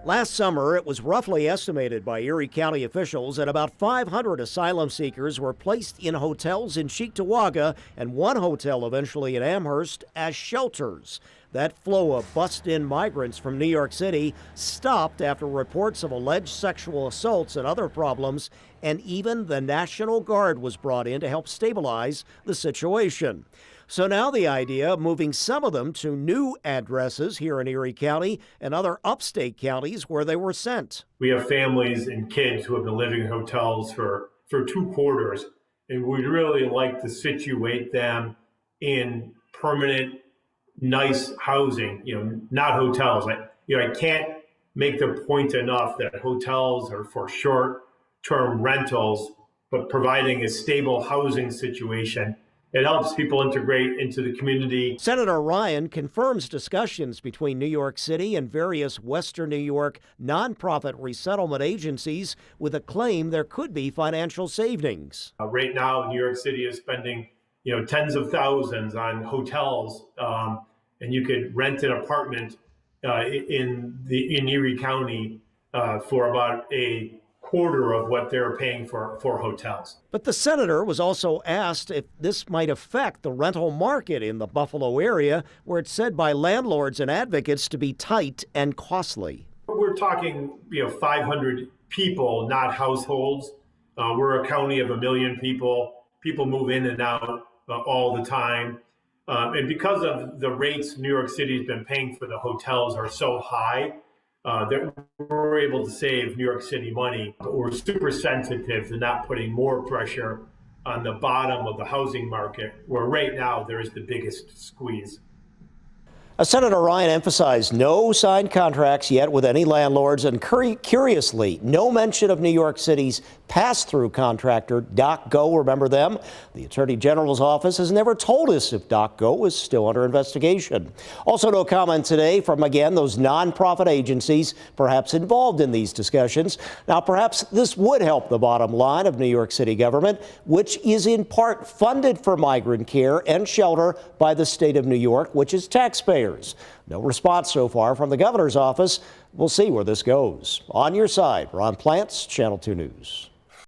Last summer, it was roughly estimated by Erie County officials that about 500 asylum seekers were placed in hotels in Cheektowaga and one hotel eventually in Amherst as shelters. That flow of bust-in migrants from New York City stopped after reports of alleged sexual assaults and other problems, and even the National Guard was brought in to help stabilize the situation. So now the idea of moving some of them to new addresses here in Erie County and other upstate counties where they were sent. We have families and kids who have been living in hotels for 2 quarters, and we'd really like to situate them in permanent, nice housing, not hotels. I can't make the point enough that hotels are for short-term rentals, but providing a stable housing situation. It helps people integrate into the community. Senator Ryan confirms discussions between New York City and various Western New York nonprofit resettlement agencies with a claim there could be financial savings. Right now, New York City is spending, tens of thousands on hotels, and you could rent an apartment in Erie County for about a quarter of what they're paying for hotels. But the senator was also asked if this might affect the rental market in the Buffalo area, where it's said by landlords and advocates to be tight and costly. We're talking, 500 people, not households. We're a county of 1 million people. People move in and out all the time. And because of the rates New York City's been paying for the hotels are so high, that we're able to save New York City money, but we're super sensitive to not putting more pressure on the bottom of the housing market, where right now there is the biggest squeeze. Senator Ryan emphasized no signed contracts yet with any landlords, and curiously, no mention of New York City's pass-through contractor, DocGo. Remember them? The Attorney General's office has never told us if DocGo is still under investigation. Also, no comment today from, again, those nonprofit agencies perhaps involved in these discussions. Now, perhaps this would help the bottom line of New York City government, which is in part funded for migrant care and shelter by the state of New York, which is taxpayers. No response so far from the governor's office. We'll see where this goes. On your side, Ron Plants, Channel 2 News.